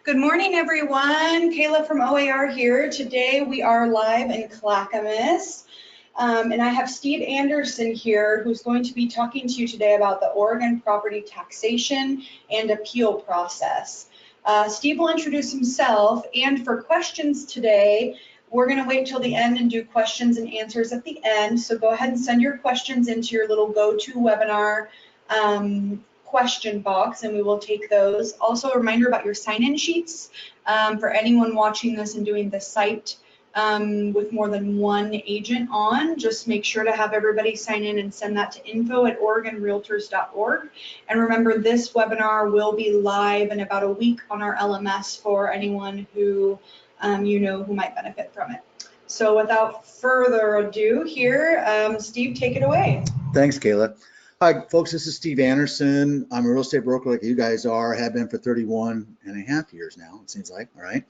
Good morning, everyone. Kayla from OAR here. Today we are live in Clackamas, and I have Steve Anderson here who's going to be talking to you today about the Oregon property taxation and appeal process. Steve will introduce himself, and for questions today, we're going to wait till the end and do questions and answers at the end. So go ahead and send your questions into your little GoToWebinar question box, and we will take those. Also, a reminder about your sign-in sheets for anyone watching this and doing the site with more than one agent on. Just make sure to have everybody sign in and send that to info@oregonrealtors.org. And remember, this webinar will be live in about a week on our LMS for anyone who who might benefit from it. So without further ado, here, Steve, take it away. Thanks, Kayla. Hi, folks, this is Steve Anderson. I'm a real estate broker like you guys are, have been for 31 and a half years now, it seems like, all right?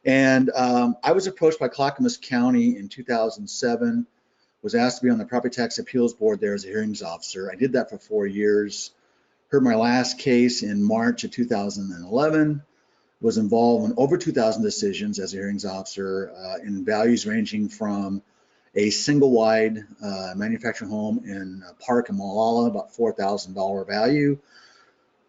And I was approached by Clackamas County in 2007, was asked to be on the Property Tax Appeals Board there as a hearings officer. I did that for 4 years, heard my last case in March of 2011, was involved in over 2,000 decisions as a hearings officer in values ranging from a single wide manufactured home in Park and Molalla, about $4,000 value,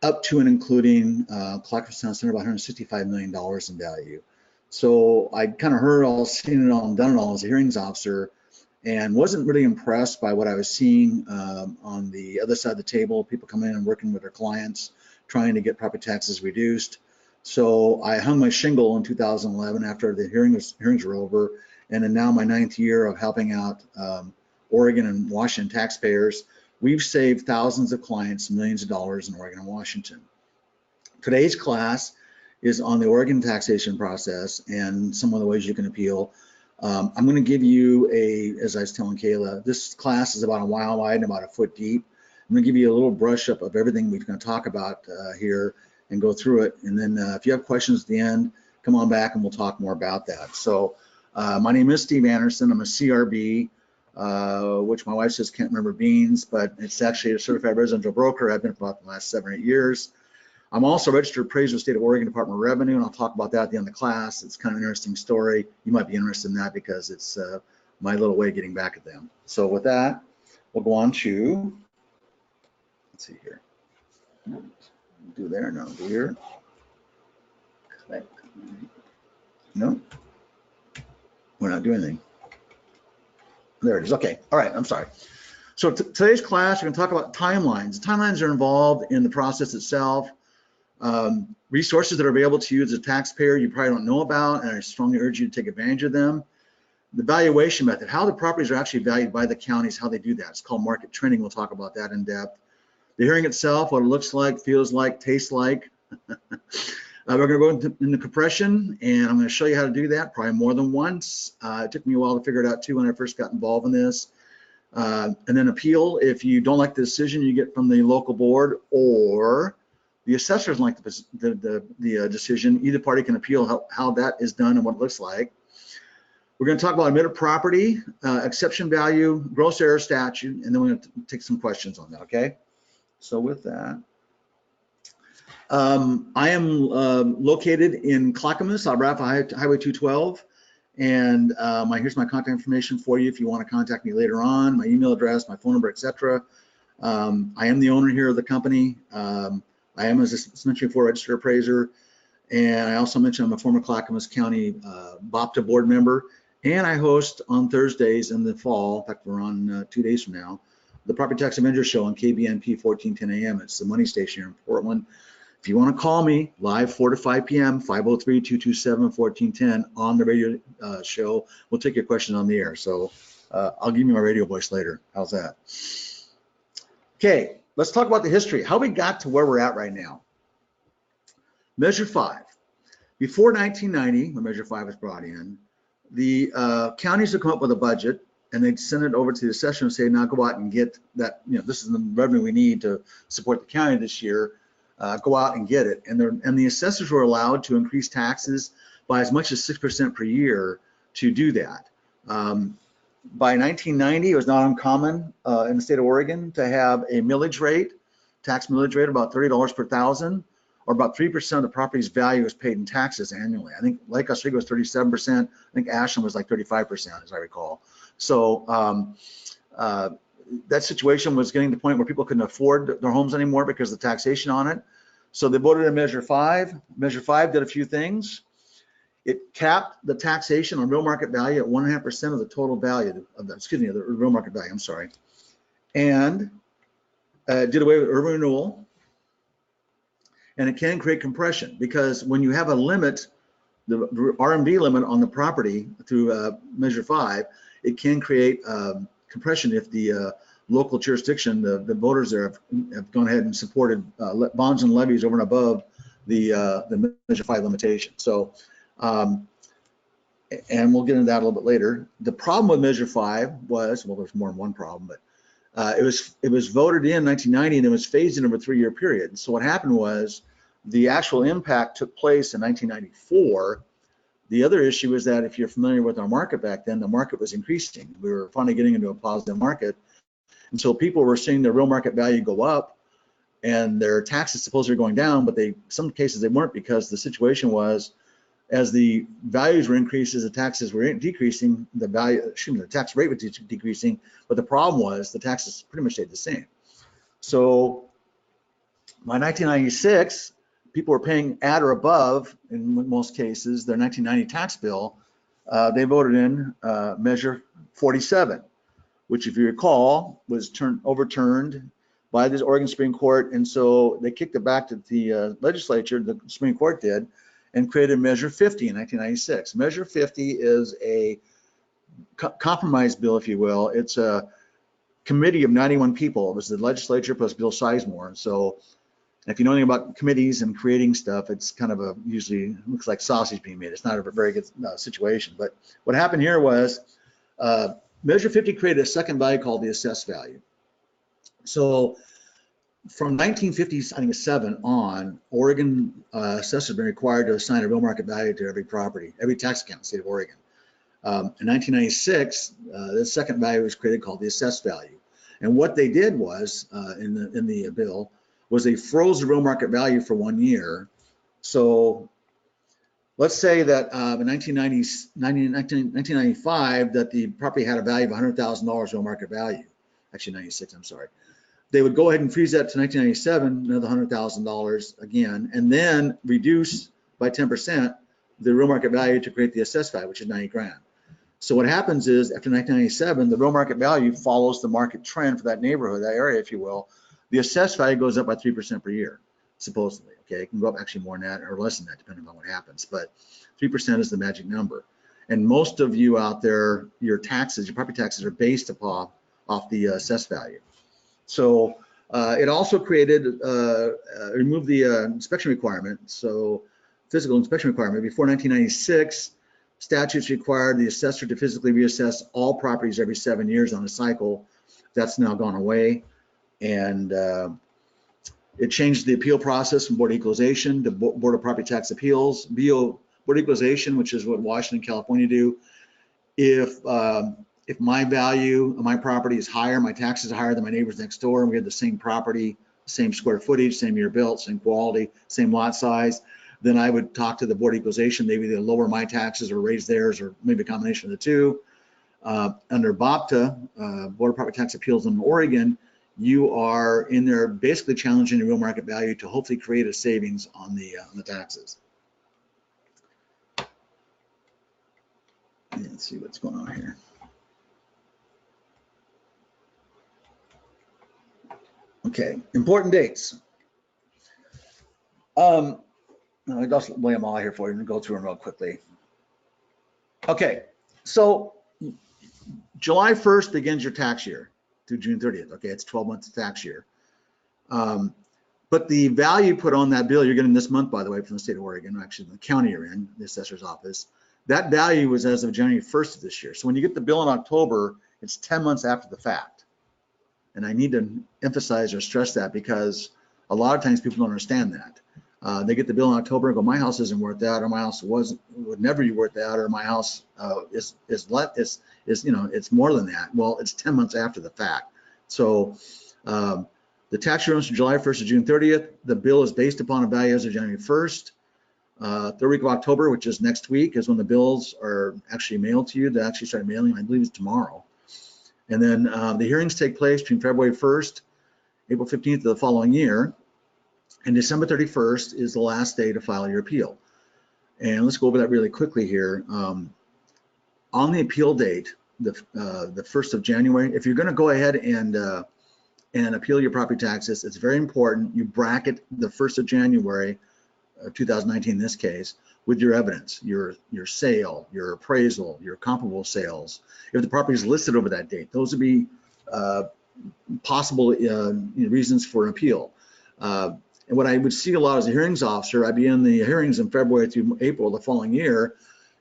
up to and including Clackamas Town Center, about $165 million in value. So I kind of heard all, seen it all, and done it all as a hearings officer, and wasn't really impressed by what I was seeing on the other side of the table, people coming in and working with their clients, trying to get property taxes reduced. So I hung my shingle in 2011 after the hearings were over, and in now my 9th year of helping out Oregon and Washington taxpayers. We've saved thousands of clients millions of dollars in Oregon and Washington. Today's class is on the Oregon taxation process and some of the ways you can appeal. I'm going to give you as I was telling Kayla, this class is about a mile wide and about a foot deep. I'm going to give you a little brush up of everything we're going to talk about here and go through it. And then if you have questions at the end, come on back and we'll talk more about that. So my name is Steve Anderson. I'm a CRB, which my wife says can't remember beans, but it's actually a certified residential broker. I've been for about the last 7 or 8 years. I'm also a registered appraiser with the State of Oregon Department of Revenue, and I'll talk about that at the end of the class. It's kind of an interesting story. You might be interested in that because it's my little way of getting back at them. So with that, we'll go on to, let's see here. Do there, no, do here. Click. No. We're not doing anything. There it is. Okay. All right. I'm sorry. So today's class, we're going to talk about timelines. Timelines are involved in the process itself. Resources that are available to you as a taxpayer you probably don't know about, and I strongly urge you to take advantage of them. The valuation method, how the properties are actually valued by the counties, how they do that. It's called market trending. We'll talk about that in depth. The hearing itself, what it looks like, feels like, tastes like. We're going to go into compression, and I'm going to show you how to do that probably more than once. It took me a while to figure it out too when I first got involved in this. And then appeal. If you don't like the decision you get from the local board or the assessors don't like the decision, either party can appeal how that is done and what it looks like. We're going to talk about admitted property, exception value, gross error statute, and then we're going to take some questions on that, okay? So with that, I am located in Clackamas, Albrafa Highway 212, and here's my contact information for you if you want to contact me later on, my email address, my phone number, etc. I am the owner here of the company. I am, as I mentioned before, a registered appraiser, and I also mentioned I'm a former Clackamas County BOPTA board member, and I host on Thursdays in the fall, in fact we're on 2 days from now, the Property Tax Avenger Show on KBNP 1410 AM. It's the money station here in Portland. If you want to call me live 4 to 5 p.m., 503-227-1410 on the radio show, we'll take your question on the air. So I'll give you my radio voice later. How's that? Okay, let's talk about the history, how we got to where we're at right now. Measure 5. Before 1990, when Measure 5 was brought in, the counties would come up with a budget and they'd send it over to the assessor and say, now go out and get that, this is the revenue we need to support the county this year. Go out and get it. And the assessors were allowed to increase taxes by as much as 6% per year to do that. By 1990, it was not uncommon in the state of Oregon to have a millage rate, tax millage rate, about $30 per thousand, or about 3% of the property's value is paid in taxes annually. I think Lake Oswego was 37%. I think Ashland was like 35%, as I recall. So that situation was getting to the point where people couldn't afford their homes anymore because of the taxation on it. So they voted in Measure 5. Measure 5 did a few things. It capped the taxation on real market value at 1.5% of the total value of the, excuse me, the real market value, I'm sorry. And did away with urban renewal. And it can create compression because when you have a limit, the RMV limit on the property through Measure 5, it can create compression if the local jurisdiction, the voters there have gone ahead and supported bonds and levies over and above the Measure 5 limitation. So, and we'll get into that a little bit later. The problem with Measure 5 was, well, there's more than one problem, but it was voted in 1990 and it was phased in over a 3-year period. So what happened was the actual impact took place in 1994. The other issue is that if you're familiar with our market back then, the market was increasing. We were finally getting into a positive market. And so people were seeing their real market value go up and their taxes supposedly were going down, but some cases they weren't, because the situation was, as the values were increasing, the taxes were decreasing, the tax rate was decreasing, but the problem was the taxes pretty much stayed the same. So by 1996, people were paying at or above, in most cases, their 1990 tax bill. They voted in Measure 47, which, if you recall, was overturned by the Oregon Supreme Court. And so they kicked it back to the legislature, the Supreme Court did, and created Measure 50 in 1996. Measure 50 is a compromise bill, if you will. It's a committee of 91 people. It was the legislature plus Bill Sizemore. So if you know anything about committees and creating stuff, it's kind of usually looks like sausage being made. It's not a very good situation. But what happened here was Measure 50 created a second value called the assessed value. So from 1957 on, Oregon assessors have been required to assign a real market value to every property, every tax account in the state of Oregon. In 1996, the second value was created called the assessed value. And what they did was, in the bill, was they froze the real market value for 1 year. So let's say that in 1995, that the property had a value of $100,000 real market value. Actually, 96, I'm sorry. They would go ahead and freeze that to 1997, another $100,000 again, and then reduce by 10% the real market value to create the assessed value, which is 90 grand. So what happens is, after 1997, the real market value follows the market trend for that neighborhood, that area, if you will. The assessed value goes up by 3% per year, supposedly. Okay, it can go up actually more than that or less than that, depending on what happens. But 3% is the magic number. And most of you out there, your taxes, your property taxes, are based off the assessed value. So it also created, removed the inspection requirement. So physical inspection requirement. Before 1996, statutes required the assessor to physically reassess all properties every 7 years on a cycle. That's now gone away. And it changed the appeal process from Board of Equalization to Board of Property Tax Appeals. Board of Equalization, which is what Washington and California do, if my value of my property is higher, my taxes are higher than my neighbors next door, and we have the same property, same square footage, same year built, same quality, same lot size, then I would talk to the Board of Equalization. They would either lower my taxes or raise theirs, or maybe a combination of the two. Under BOPTA, Board of Property Tax Appeals in Oregon, you are in there basically challenging the real market value to hopefully create a savings on the taxes. Let's see what's going on here. Okay, important dates. I'll just lay them all here for you and go through them real quickly. Okay, so July 1st begins your tax year through June 30th. Okay, it's 12 months tax year. But the value put on that bill, you're getting this month, by the way, from the state of Oregon, actually the county you're in, the assessor's office, that value was as of January 1st of this year. So when you get the bill in October, it's 10 months after the fact. And I need to emphasize or stress that, because a lot of times people don't understand that. They get the bill in October and go, my house isn't worth that, or my house would never be worth that, or my house is you know, it's more than that. Well, it's 10 months after the fact. So The tax year runs from July 1st to June 30th. The bill is based upon a value as of January 1st. Third week of October, which is next week, is when the bills are actually mailed to you. They actually start mailing, I believe it's tomorrow. And then the hearings take place between February 1st, April 15th of the following year, and December 31st is the last day to file your appeal. And let's go over that really quickly here. On the appeal date, the 1st of January, if you're going to go ahead and appeal your property taxes, it's very important you bracket the 1st of January 2019 in this case with your evidence, your sale, your appraisal, your comparable sales. If the property is listed over that date, those would be possible reasons for an appeal. And what I would see a lot as a hearings officer, I'd be in the hearings in February through April the following year,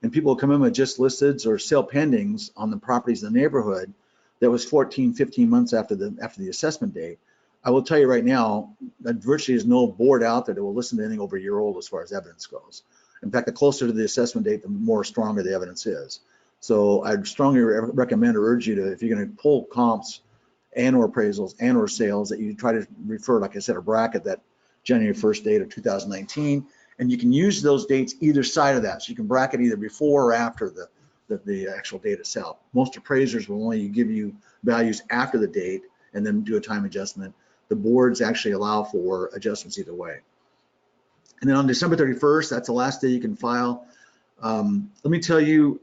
and people come in with just listeds or sale pendings on the properties in the neighborhood that was 14, 15 months after the assessment date. I will tell you right now that virtually is no board out there that will listen to anything over a year old as far as evidence goes. In fact, the closer to the assessment date, the more stronger the evidence is. So I'd strongly recommend or urge you to, if you're going to pull comps and or appraisals and or sales, that you try to refer, like I said, a bracket that January 1st date of 2019. And you can use those dates either side of that. So you can bracket either before or after the actual date itself. Most appraisers will only give you values after the date and then do a time adjustment. The boards actually allow for adjustments either way. And then on December 31st, that's the last day you can file. Let me tell you,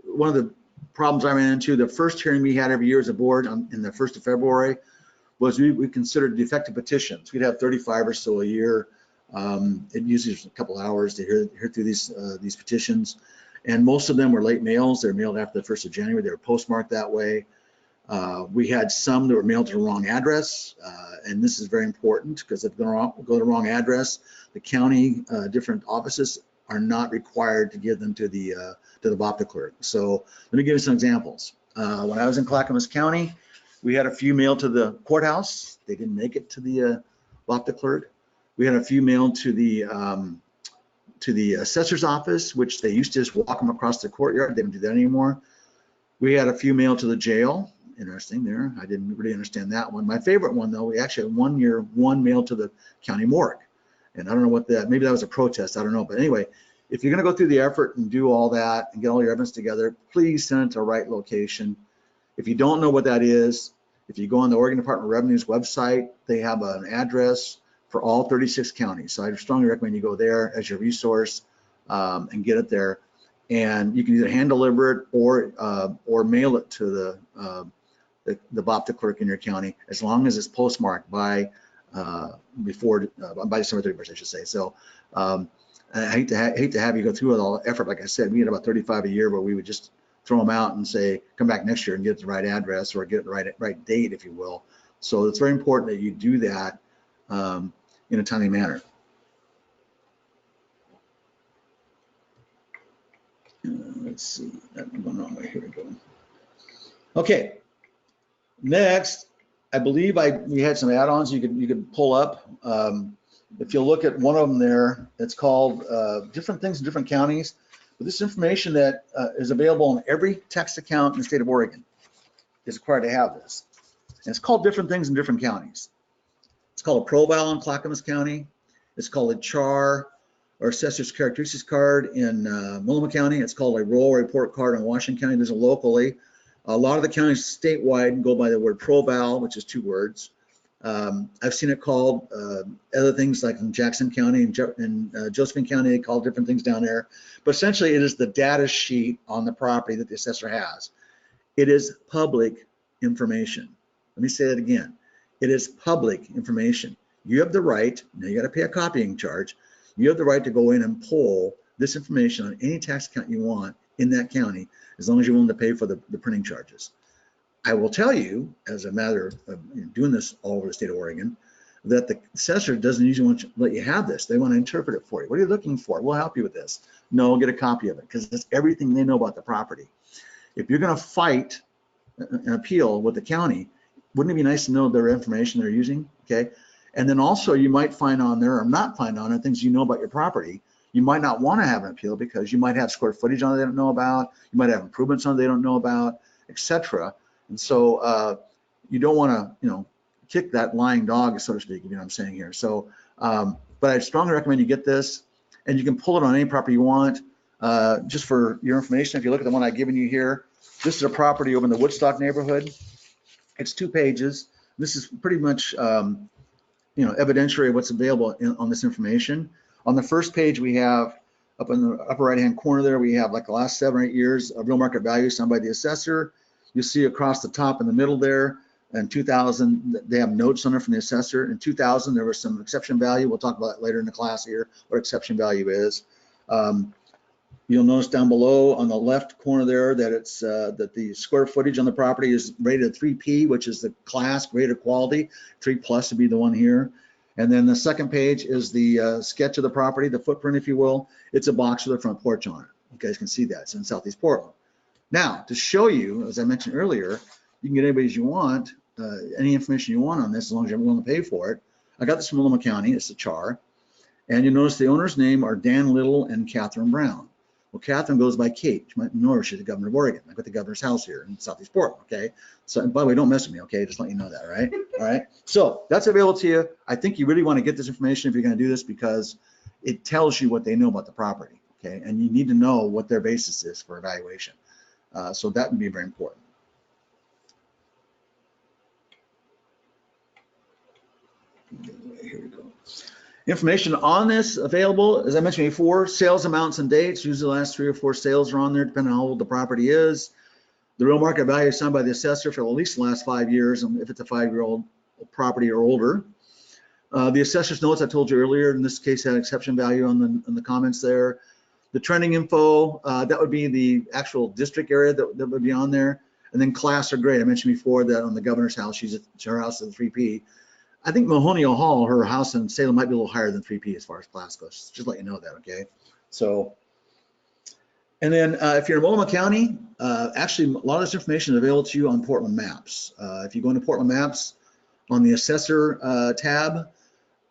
one of the problems I ran into, the first hearing we had every year as a board in the 1st of February was we considered defective petitions. We'd have 35 or so a year. It usually was a couple hours to hear through these petitions. And most of them were late mails. They're mailed after the 1st of January. They were postmarked that way. We had some that were mailed to the wrong address, and this is very important because if they go to the wrong address, the county different offices are not required to give them to the VOPTA clerk. So let me give you some examples. When I was in Clackamas County, we had a few mailed to the courthouse. They didn't make it to the VOPTA clerk. We had a few mailed to the assessor's office, which they used to just walk them across the courtyard. They don't do that anymore. We had a few mailed to the jail. Interesting there. I didn't really understand that one. My favorite one, though, we actually had one mailed to the county morgue. And I don't know what maybe that was a protest. I don't know. But anyway, if you're going to go through the effort and do all that and get all your evidence together, please send it to the right location. If you don't know what that is, if you go on the Oregon Department of Revenue's website, they have an address for all 36 counties. So I strongly recommend you go there as your resource and get it there. And you can either hand deliver it or mail it to the VOPTA clerk in your county, as long as it's postmarked by December 31st, I should say. So I hate to have you go through all the effort. Like I said, we had about 35 a year where we would just throw them out and say, come back next year and get the right address or get the right date, if you will. So it's very important that you do that in a timely manner. Let's see, that's going on right here. We go. Okay, next, I believe we had some add-ons you could pull up. If you look at one of them there, it's called different things in different counties. But this information that is available in every tax account in the state of Oregon is required to have this. And it's called different things in different counties. It's called a ProVal in Clackamas County. It's called a CHAR or Assessor's Characteristics Card in Multnomah County. It's called a Roll Report Card in Washington County. There's a locally. A lot of the counties statewide go by the word ProVal, which is 2 words. I've seen it called other things like in Jackson County and Josephine County. They call different things down there. But essentially, it is the data sheet on the property that the assessor has. It is public information. Let me say that again. It is public information. You have the right, now you got to pay a copying charge. You have the right to go in and pull this information on any tax account you want in that county, as long as you're willing to pay for the printing charges. I will tell you, as a matter of doing this all over the state of Oregon, that the assessor doesn't usually want to let you have this. They want to interpret it for you. What are you looking for? We'll help you with this. No, get a copy of it, because it's everything they know about the property. If you're going to fight an appeal with the county, wouldn't it be nice to know their information they're using? Okay. And then also you might find on there or not find on there things you know about your property. You might not want to have an appeal because you might have square footage on it they don't know about. You might have improvements on it they don't know about, etc. And so you don't want to, kick that lying dog, so to speak, you know what I'm saying here. So, but I strongly recommend you get this, and you can pull it on any property you want. Just for your information, if you look at the one I've given you here, this is a property over in the Woodstock neighborhood. It's 2 pages. This is pretty much, you know, evidentiary of what's available on this information. On the first page, we have up in the upper right-hand corner there, we have like the last 7 or 8 years of real market value signed by the assessor. You see across the top in the middle there, in 2000, they have notes on it from the assessor. In 2000, there was some exception value. We'll talk about that later in the class here, what exception value is. You'll notice down below on the left corner there that it's that the square footage on the property is rated 3P, which is the class grade of quality. 3+ would be the one here. And then the second page is the sketch of the property, the footprint, if you will. It's a box with a front porch on it. You guys can see that. It's in Southeast Portland. Now, to show you, as I mentioned earlier, you can get anybody as you want, any information you want on this, as long as you're willing to pay for it. I got this from Multnomah County. It's a CHAR. And you notice the owner's name are Dan Little and Catherine Brown. Well, Catherine goes by Kate. You might know her. She's the governor of Oregon. I got the governor's house here in Southeast Portland, okay? So, by the way, don't mess with me, okay? Just let you know that, right? All right. So that's available to you. I think you really want to get this information if you're going to do this, because it tells you what they know about the property, okay? And you need to know what their basis is for evaluation. So that would be very important. Here we go. Information on this available, as I mentioned before, sales amounts and dates. Usually the last 3 or 4 sales are on there, depending on how old the property is. The real market value is signed by the assessor for at least the last 5 years, and if it's a 5-year-old property or older. The assessor's notes I told you earlier, in this case, had exception value on the comments there. The trending info, that would be the actual district area that would be on there. And then class or grade. I mentioned before that on the governor's house, her house is a 3P. I think Mahonia Hall, her house in Salem, might be a little higher than 3P as far as class goes. Just let you know that, okay? So, and then if you're in Multnomah County, actually a lot of this information is available to you on Portland Maps. If you go into Portland Maps on the assessor tab,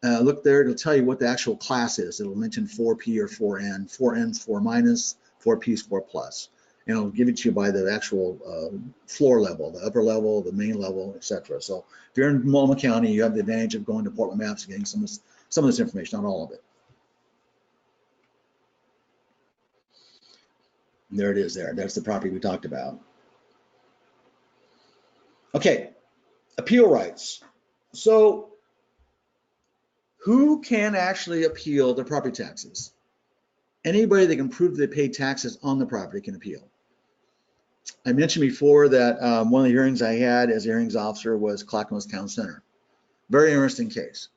look there, it'll tell you what the actual class is. It'll mention 4P or 4N. 4N's 4 minus, 4P's 4 plus. And it'll give it to you by the actual floor level, the upper level, the main level, etc. So if you're in Multnomah County, you have the advantage of going to Portland Maps and getting some of this information, not all of it. And there it is there. That's the property we talked about. Okay, appeal rights. So who can actually appeal their property taxes? Anybody that can prove they pay taxes on the property can appeal. I mentioned before that one of the hearings I had as a hearings officer was Clackamas Town Center. Very interesting case.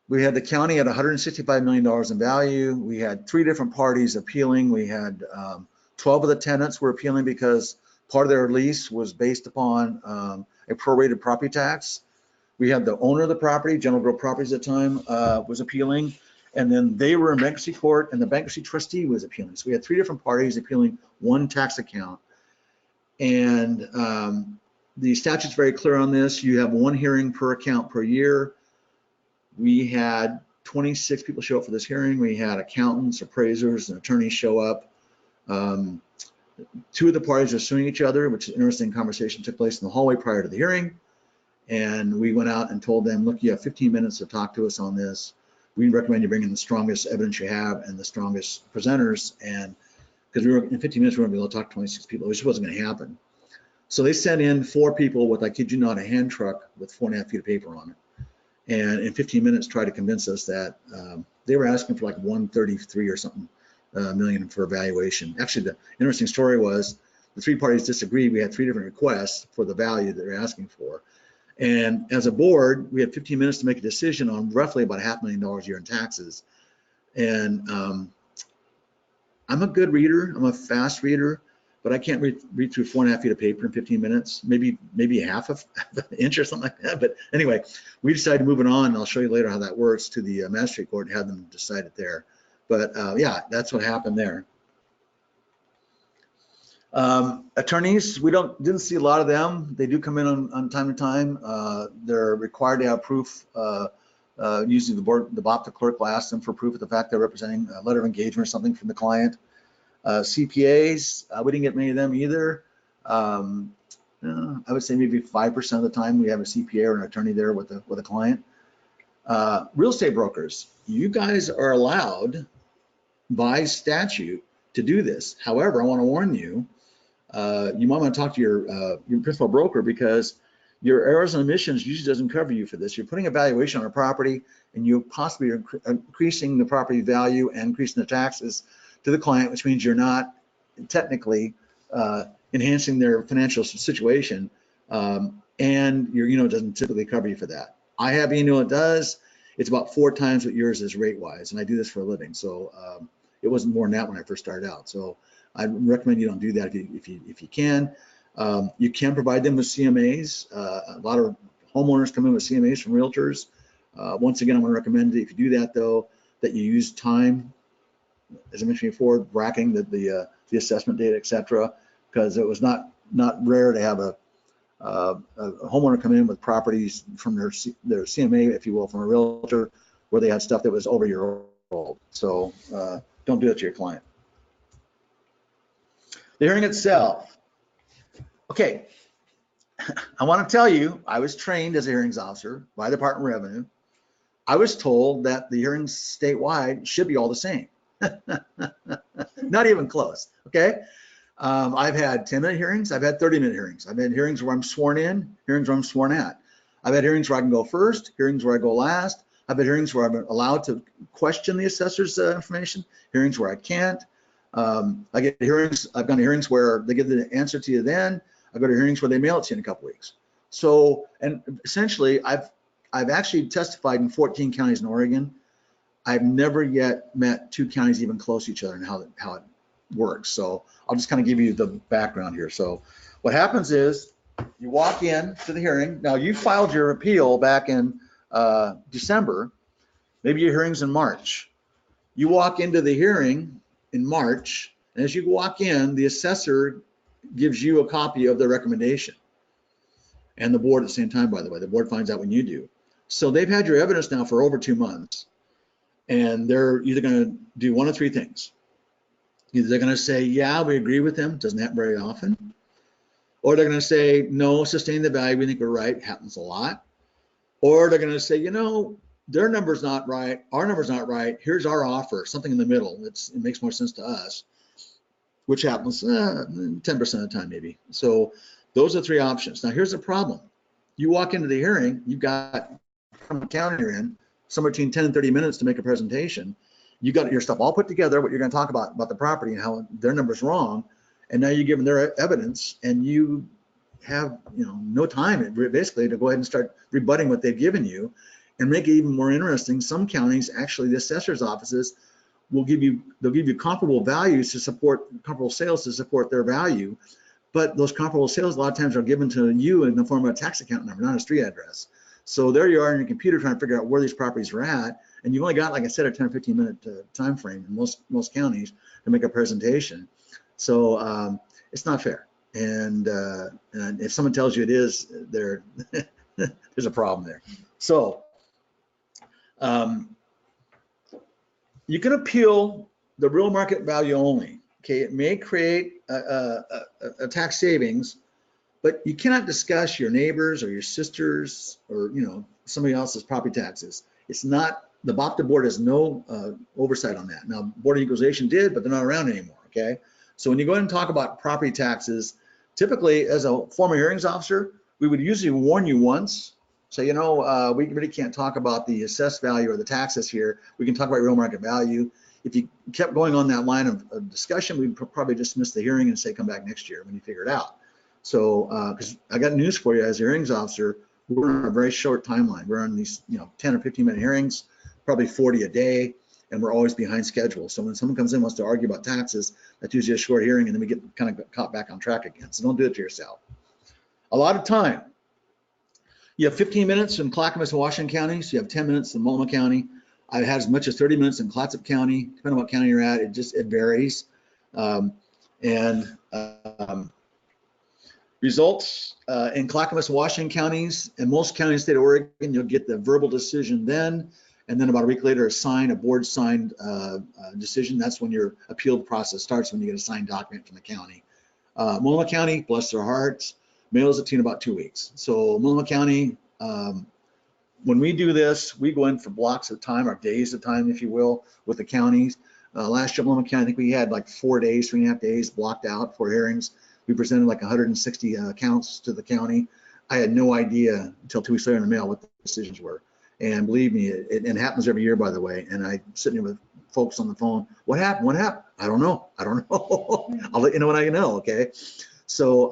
We had the county at $165 million in value. We had 3 different parties appealing. We had 12 of the tenants were appealing because part of their lease was based upon a prorated property tax. We had the owner of the property, General Grove Properties at the time, was appealing. And then they were in bankruptcy court, and the bankruptcy trustee was appealing. So we had 3 different parties appealing one tax account. And the statute's very clear on this. You have 1 hearing per account per year. We had 26 people show up for this hearing. We had accountants, appraisers, and attorneys show up. 2 of the parties are suing each other, which is an interesting conversation took place in the hallway prior to the hearing. And we went out and told them, look, you have 15 minutes to talk to us on this. We recommend you bring in the strongest evidence you have and the strongest presenters. And because we were in 15 minutes, we weren't able to talk to 26 people. It just wasn't going to happen. So they sent in 4 people with, I kid you not, a hand truck with 4.5 feet of paper on it. And in 15 minutes, tried to convince us that they were asking for like 133 or something million for evaluation. Actually, the interesting story was the 3 parties disagreed. We had 3 different requests for the value that they're asking for. And as a board, we had 15 minutes to make a decision on roughly about $500,000 a year in taxes. And I'm a good reader. I'm a fast reader, but I can't read through 4.5 feet of paper in 15 minutes, maybe a half of an inch or something like that. But anyway, we decided to move it on. And I'll show you later how that works to the magistrate court and have them decide it there. But yeah, that's what happened there. Attorneys, we didn't see a lot of them. They do come in on time to time. They're required to have proof. Usually the BOP, the clerk, will ask them for proof of the fact they're representing a letter of engagement or something from the client. CPAs, we didn't get many of them either. I would say maybe 5% of the time we have a CPA or an attorney there with a client. Real estate brokers, you guys are allowed by statute to do this. However, I want to warn you, you might want to talk to your principal broker, because your errors and omissions usually doesn't cover you for this. You're putting a valuation on a property, and you possibly are increasing the property value and increasing the taxes to the client, which means you're not technically enhancing their financial situation, and your UNO doesn't typically cover you for that. I have UNO, it does. It's about 4 times what yours is rate-wise, and I do this for a living, so it wasn't more than that when I first started out. So I recommend you don't do that if you can. You can provide them with CMAs. A lot of homeowners come in with CMAs from realtors. Once again, I'm going to recommend that if you do that, though, that you use time, as I mentioned before, bracketing the assessment data, etc., because it was not rare to have a homeowner come in with properties from their CMA, if you will, from a realtor, where they had stuff that was over a year old. So don't do that to your client. The hearing itself. Okay, I want to tell you, I was trained as a hearings officer by the Department of Revenue. I was told that the hearings statewide should be all the same. Not even close, okay? I've had 10-minute hearings, I've had 30-minute hearings. I've had hearings where I'm sworn in, hearings where I'm sworn at. I've had hearings where I can go first, hearings where I go last. I've had hearings where I'm allowed to question the assessor's information, hearings where I can't. I get hearings, I've gone to hearings where they give the answer to you then. I go to hearings where they mail it to you in a couple weeks. So, and essentially, I've actually testified in 14 counties in Oregon. I've never yet met 2 counties even close to each other and how it works. So I'll just kind of give you the background here. So what happens is you walk in to the hearing. Now, you filed your appeal back in December. Maybe your hearing's in March. You walk into the hearing in March, and as you walk in, the assessor gives you a copy of the recommendation, and the board at the same time, by the way. The board finds out when you do. So they've had your evidence now for over 2 months, and they're either going to do one of 3 things. Either they're going to say, yeah, we agree with them, doesn't happen very often, or they're going to say, no, sustain the value, we think we're right, happens a lot, or they're going to say, you know, their number's not right, our number's not right, here's our offer, something in the middle, it makes more sense to us, which happens 10% of the time maybe. So those are 3 options. Now here's the problem. You walk into the hearing, you've got from the county you're in, somewhere between 10 and 30 minutes to make a presentation. You got your stuff all put together, what you're going to talk about the property and how their number's wrong, and now you give them their evidence, and you have no time basically to go ahead and start rebutting what they've given you, and make it even more interesting. Some counties, actually, the assessor's offices they'll give you comparable values to support comparable sales to support their value, but those comparable sales a lot of times are given to you in the form of a tax account number, not a street address. So there you are in your computer trying to figure out where these properties are at, and you've only got, like I said, a 10 or 15 minute time frame in most counties to make a presentation. So it's not fair. And if someone tells you it is, there's a problem there. So you can appeal the real market value only. Okay, it may create a tax savings, but you cannot discuss your neighbors or your sisters or somebody else's property taxes. It's not, the BOPTA board has no oversight on that. Now, Board of Equalization did, but they're not around anymore. Okay, so when you go ahead and talk about property taxes, typically as a former hearings officer, we would usually warn you once. So, we really can't talk about the assessed value or the taxes here. We can talk about real market value. If you kept going on that line of discussion, we'd probably dismiss the hearing and say, come back next year when you figure it out. So, because I got news for you, as a hearings officer, we're on a very short timeline. We're on these, 10 or 15 minute hearings, probably 40 a day, and we're always behind schedule. So when someone comes in and wants to argue about taxes, that's usually a short hearing, and then we get kind of caught back on track again. So don't do it to yourself. A lot of time. You have 15 minutes in Clackamas and Washington counties. You have 10 minutes in Multnomah County. I've had as much as 30 minutes in Clatsop County, depending on what county you're at. It varies. Results in Clackamas and Washington counties, and most counties in the state of Oregon, you'll get the verbal decision then, and then about a week later, a board signed decision. That's when your appeal process starts, when you get a signed document from the county. Multnomah County, bless their hearts, mails it to you in about 2 weeks. So Multnomah County, when we do this, we go in for blocks of time, or days of time, if you will, with the counties. Last year, Multnomah County, I think we had like 4 days, 3.5 days blocked out for hearings. We presented like 160 accounts to the county. I had no idea until 2 weeks later in the mail what the decisions were. And believe me, it happens every year, by the way. And I sitting here with folks on the phone. What happened? What happened? I don't know. I don't know. I'll let you know when I know. Okay. So,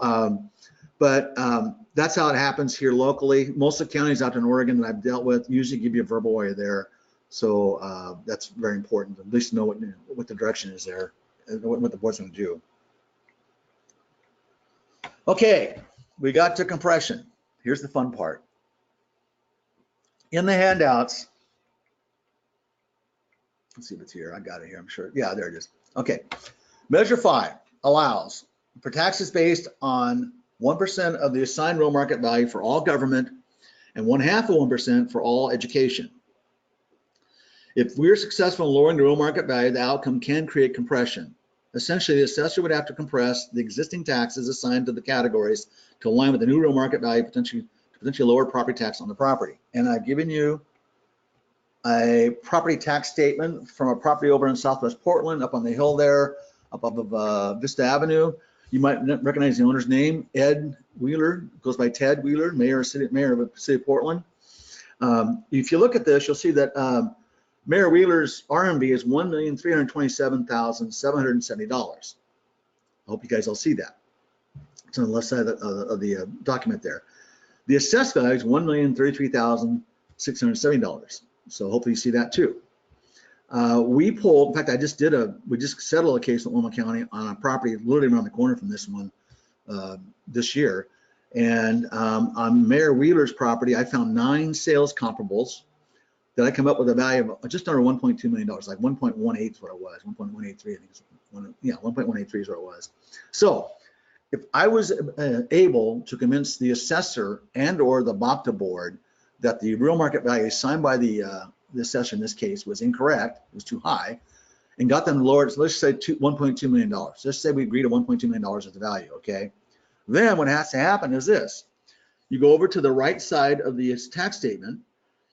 that's how it happens here locally. Most of the counties out in Oregon that I've dealt with usually give you a verbal while you're there. So that's very important to at least know what the direction is there, and what the board's going to do. Okay, we got to compression. Here's the fun part. In the handouts, let's see if it's here. I got it here, I'm sure. Yeah, there it is. Okay, Measure 5 allows for taxes based on 1% of the assigned real market value for all government and 1/2 of 1% for all education. If we're successful in lowering the real market value, the outcome can create compression. Essentially, the assessor would have to compress the existing taxes assigned to the categories to align with the new real market value, potentially lower property tax on the property. And I've given you a property tax statement from a property over in Southwest Portland, up on the hill there, up of Vista Avenue. You might recognize the owner's name, Ed Wheeler, goes by Ted Wheeler, mayor of the city of Portland. If you look at this, you'll see that Mayor Wheeler's RMV is $1,327,770. I hope you guys all see that. It's on the left side of the document there. The assessed value is $1,033,670. So hopefully you see that too. We pulled, in fact, we just settled a case in Multnomah County on a property literally around the corner from this one this year. And on Mayor Wheeler's property, I found 9 sales comparables that I come up with a value of just under $1.2 million, like 1.18 is what it was, 1.183, I think it's 1.183 is what it was. So if I was able to convince the assessor and or the BOPTA board that the real market value assigned by the assessor in this case was incorrect, it was too high, and got them lowered, so let's say $1.2 million. Let's say we agree to $1.2 million as the value, okay? Then what has to happen is this. You go over to the right side of the tax statement,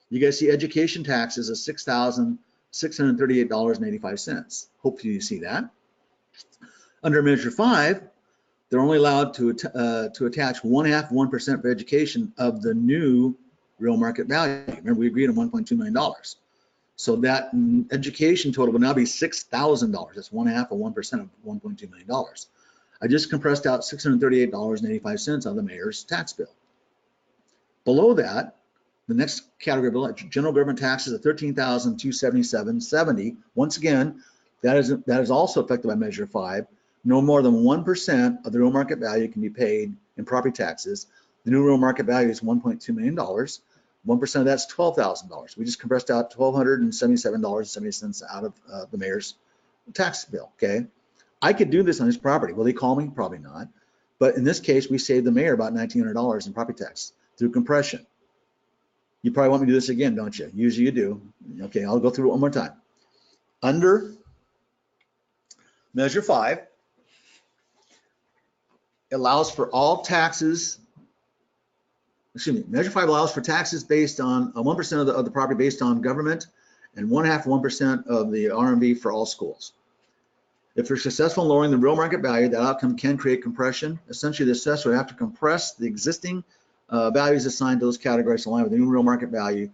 you guys see education taxes of $6,638.85. Hopefully you see that. Under Measure 5, they're only allowed to attach 1/2 1% for education of the new real market value. Remember, we agreed on $1.2 million. So that education total will now be $6,000. That's 1/2 of 1% of $1.2 million. I just compressed out $638.85 of the mayor's tax bill. Below that, the next category below, general government taxes of $13,277.70. Once again, that is also affected by Measure 5. No more than 1% of the real market value can be paid in property taxes. The new real market value is $1.2 million. 1% of that's $12,000. We just compressed out $1,277.70 out of the mayor's tax bill, okay? I could do this on his property. Will he call me? Probably not. But in this case, we saved the mayor about $1,900 in property tax through compression. You probably want me to do this again, don't you? Usually you do. Okay, I'll go through it one more time. Under Measure 5, it allows for all taxes, Measure 5 allows for taxes based on 1% of the property based on government and 1/2 1% of the RMV for all schools. If you're successful in lowering the real market value, that outcome can create compression. Essentially, the assessor would have to compress the existing values assigned to those categories to align with the new real market value,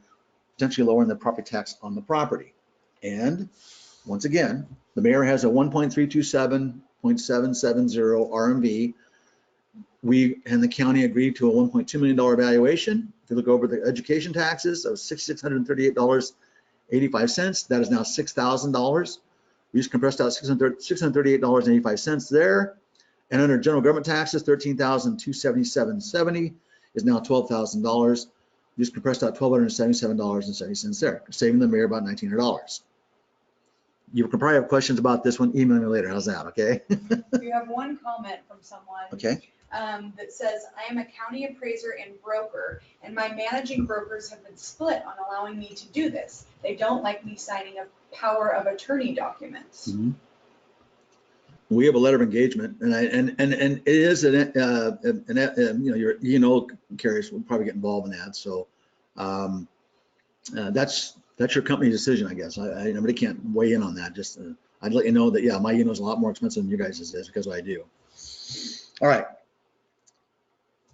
potentially lowering the property tax on the property. And once again, the mayor has a 1.327.770 RMV. We and the county agreed to a $1.2 million valuation. If you look over the education taxes of $638.85, that is now $6,000. We just compressed out $638.85 there. And under general government taxes, $13,277.70 is now $12,000. We just compressed out $1,277.70 there, saving the mayor about $1,900. You can probably have questions about this one. Email me later. How's that? Okay. We have one comment from someone. Okay. That says, I am a county appraiser and broker, and my managing brokers have been split on allowing me to do this. They don't like me signing a power of attorney documents. Mm-hmm. we have a letter of engagement, and it is your E&O carriers will probably get involved in that. So that's your company decision, I guess. I really can't weigh in on that. Just I'd let you know that, yeah, my E&O is a lot more expensive than you guys is because I do. All right.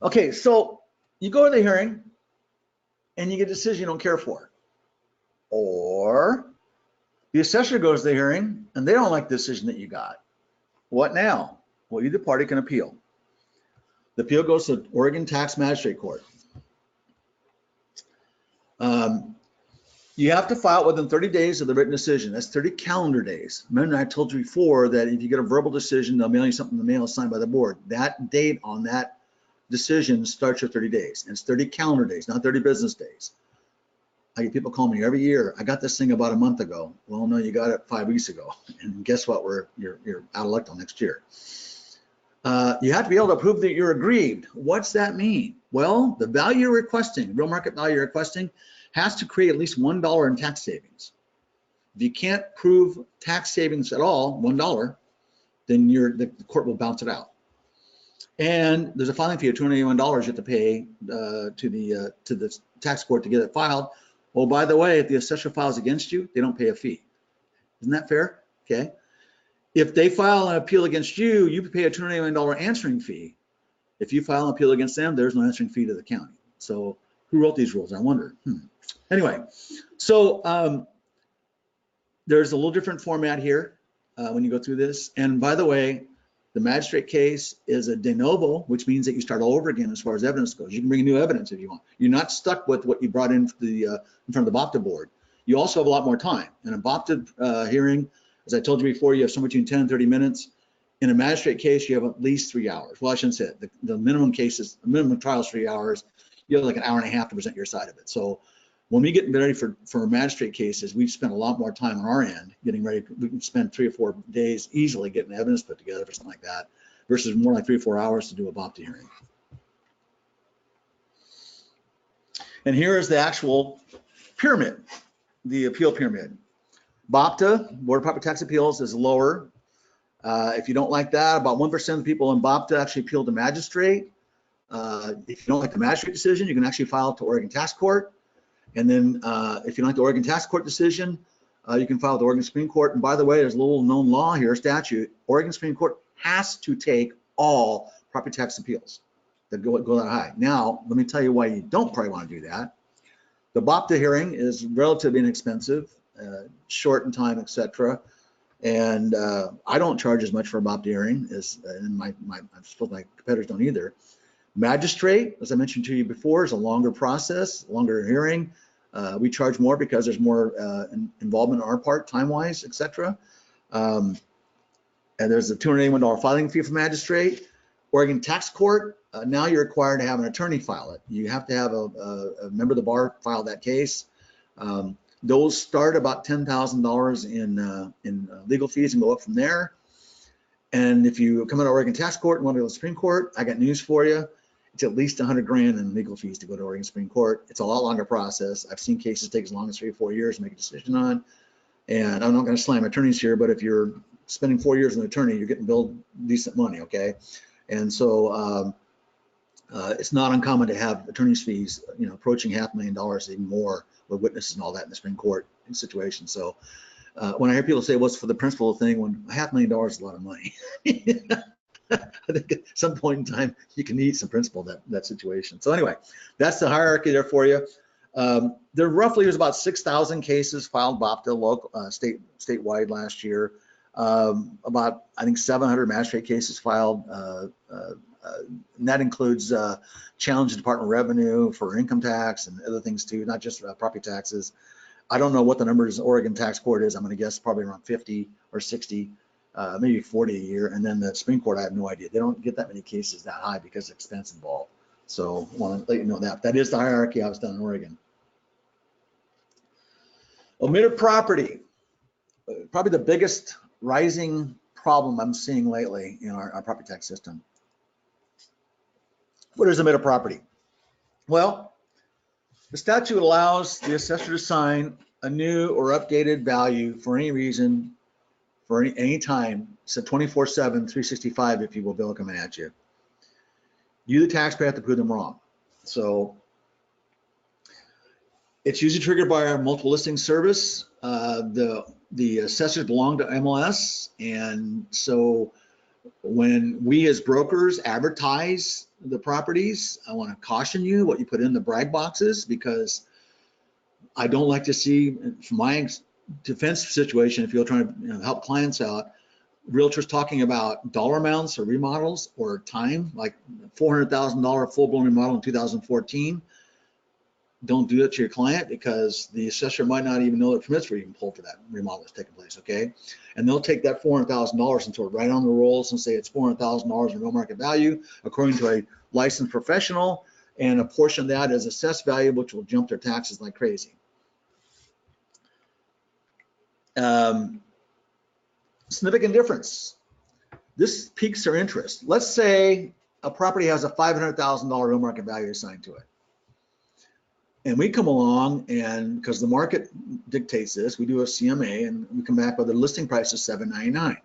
Okay, so you go to the hearing and you get a decision you don't care for. Or the assessor goes to the hearing and they don't like the decision that you got. What now? Well, either party can appeal. The appeal goes to Oregon Tax Magistrate Court. You have to file within 30 days of the written decision. That's 30 calendar days. Remember, I told you before that if you get a verbal decision, they'll mail you something in the mail signed by the board. That date on that decision starts your 30 days. And it's 30 calendar days, not 30 business days. I get people calling me every year. I got this thing about a month ago. Well, no, you got it 5 weeks ago. And guess what? You're out of luck till next year. You have to be able to prove that you're aggrieved. What's that mean? Well, the value you're requesting, real market value you're requesting, has to create at least $1 in tax savings. If you can't prove tax savings at all, $1, then the court will bounce it out. And there's a filing fee of $281 you have to pay to the tax court to get it filed. Well, by the way, if the assessor files against you, they don't pay a fee. Isn't that fair? Okay. If they file an appeal against you, you pay a $281 answering fee. If you file an appeal against them, there's no answering fee to the county. So who wrote these rules? I wonder. Anyway, so there's a little different format here when you go through this. And by the way, the magistrate case is a de novo, which means that you start all over again as far as evidence goes. You can bring new evidence if you want. You're not stuck with what you brought in front of the BOPTA board. You also have a lot more time. In a BOPTA hearing, as I told you before, you have somewhere between 10 and 30 minutes. In a magistrate case, you have at least 3 hours. Well, I shouldn't say it. The minimum trial is 3 hours. You have like an hour and a half to present your side of it. So when we get ready for magistrate cases, we spend a lot more time on our end getting ready. We can spend 3 or 4 days easily getting evidence put together for something like that, versus more like 3 or 4 hours to do a BOPTA hearing. And here is the actual pyramid, the appeal pyramid. BOPTA, Board of Property Tax Appeals, is lower. If you don't like that, about 1% of the people in BOPTA actually appeal to magistrate. If you don't like the magistrate decision, you can actually file to Oregon Tax Court. And then if you don't like the Oregon Tax Court decision, you can file with the Oregon Supreme Court. And by the way, there's a little known law here, statute. Oregon Supreme Court has to take all property tax appeals that go that high. Now, let me tell you why you don't probably want to do that. The BOPTA hearing is relatively inexpensive, short in time, etc. And I don't charge as much for a BOPTA hearing as, and I suppose my competitors don't either. Magistrate, as I mentioned to you before, is a longer process, longer hearing. We charge more because there's more involvement on our part, time-wise, etc. And there's a $281 filing fee for magistrate. Oregon Tax Court, now you're required to have an attorney file it. You have to have a member of the bar file that case. Those start about $10,000 in legal fees and go up from there. And if you come out of Oregon Tax Court and want to go to the Supreme Court, I got news for you. It's at least 100 grand in legal fees to go to Oregon Supreme Court. It's a lot longer process. I've seen cases take as long as 3 or 4 years to make a decision on. And I'm not going to slam attorneys here, but if you're spending 4 years with an attorney, you're getting billed decent money, okay? And so it's not uncommon to have attorney's fees, approaching $500,000, even more, with witnesses and all that in the Supreme Court situation. So when I hear people say, what's for the principal thing, when $500,000 is a lot of money. I think at some point in time, you can need some principal that situation. So anyway, that's the hierarchy there for you. There roughly was about 6,000 cases filed BOPTA local, statewide last year. About, I think, 700 magistrate cases filed. And that includes challenge the Department of Revenue for income tax and other things too, not just property taxes. I don't know what the numbers Oregon Tax Court is. I'm going to guess probably around 50 or 60. Maybe 40 a year, and then the Supreme Court, I have no idea. They don't get that many cases that high because of expense involved. So I want to let you know that. That is the hierarchy I was done in Oregon. Omitted property, probably the biggest rising problem I'm seeing lately in our property tax system. What is omitted property? Well, the statute allows the assessor to assign a new or updated value for any reason for any time. It's a 24/7, 365, if you will, bill coming at you. You, the taxpayer, have to prove them wrong. So it's usually triggered by our multiple listing service. The assessors belong to MLS, and so when we as brokers advertise the properties, I want to caution you what you put in the brag boxes, because I don't like to see, from my defense situation, if you're trying to help clients out, realtors talking about dollar amounts or remodels or time, like $400,000 full-blown remodel in 2014. Don't do it to your client, because the assessor might not even know that permits were even pulled for that remodel that's taking place, okay? And they'll take that $400,000 and throw it right on the rolls and say it's $400,000 in real market value, according to a licensed professional, and a portion of that is assessed value, which will jump their taxes like crazy. Significant difference. This piques their interest. Let's say a property has a $500,000 real market value assigned to it. And we come along, and because the market dictates this, we do a CMA and we come back with a listing price of $799.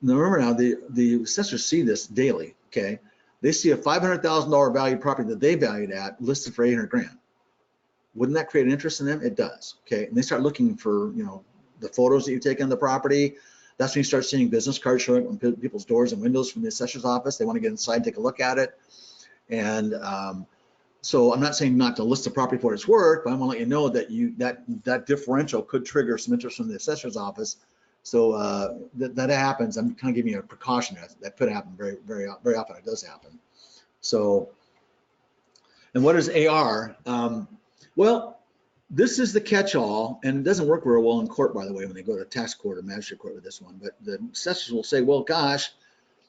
Now remember, now the assessors see this daily, okay? They see a $500,000 value property that they valued at listed for 800 grand. Wouldn't that create an interest in them? It does, okay? And they start looking for, you know, the photos that you take on the property. That's when you start seeing business cards showing up on people's doors and windows from the assessor's office. They want to get inside and take a look at it. And so I'm not saying not to list the property for what it's worth, but I want to let you know that that differential could trigger some interest from the assessor's office. So that happens. I'm kind of giving you a precaution that could happen very often. It does happen. So, and what is AR? Well, this is the catch-all, and it doesn't work very well in court, by the way, when they go to tax court or magistrate court with this one. But the assessors will say, well, gosh,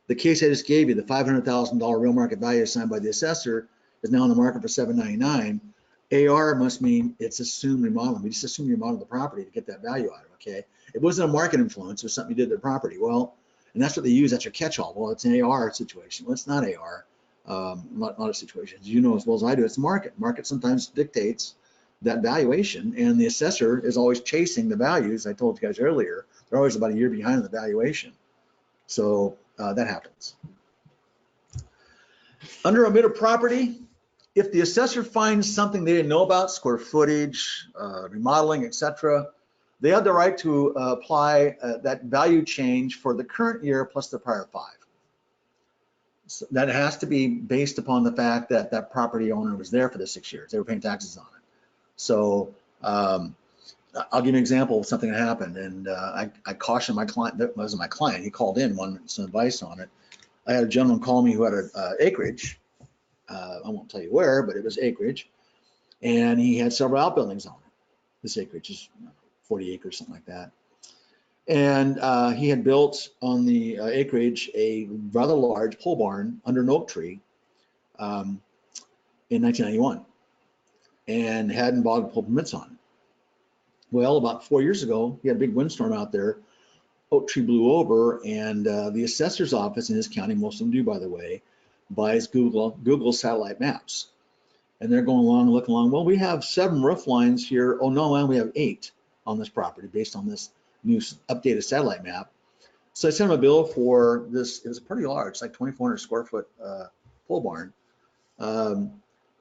the case I just gave you, the $500,000 real market value assigned by the assessor, is now on the market for $799. AR must mean it's assumed remodeling. We just assumed you remodeled the property to get that value out of it, okay? It wasn't a market influence, it was something you did to the property. Well, and that's what they use, that's your catch-all. Well, it's an AR situation. Well, it's not AR. A lot of situations, you know as well as I do, it's market. Market sometimes dictates that valuation, and the assessor is always chasing the values. I told you guys earlier, they're always about a year behind on the valuation. So that happens. Under omitted property, if the assessor finds something they didn't know about, square footage, remodeling, etc., they have the right to apply that value change for the current year plus the prior 5. So that has to be based upon the fact that that property owner was there for the 6 years. They were paying taxes on it. So I'll give you an example of something that happened, and I cautioned my client. That wasn't my client. He called in, wanted some advice on it. I had a gentleman call me who had an acreage. I won't tell you where, but it was acreage, and he had several outbuildings on it. This acreage is 40 acres, something like that. And he had built on the acreage a rather large pole barn under an oak tree in 1991, and hadn't bought pole permits on it. Well, about 4 years ago, he had a big windstorm out there. Oak tree blew over, and the assessor's office in his county, most of them do, by the way, buys Google satellite maps. And they're going along, looking along. Well, we have 7 roof lines here. Oh no, man, we have 8 on this property based on this new updated satellite map. So I sent him a bill for this. It was pretty large, like 2,400 square foot pole barn,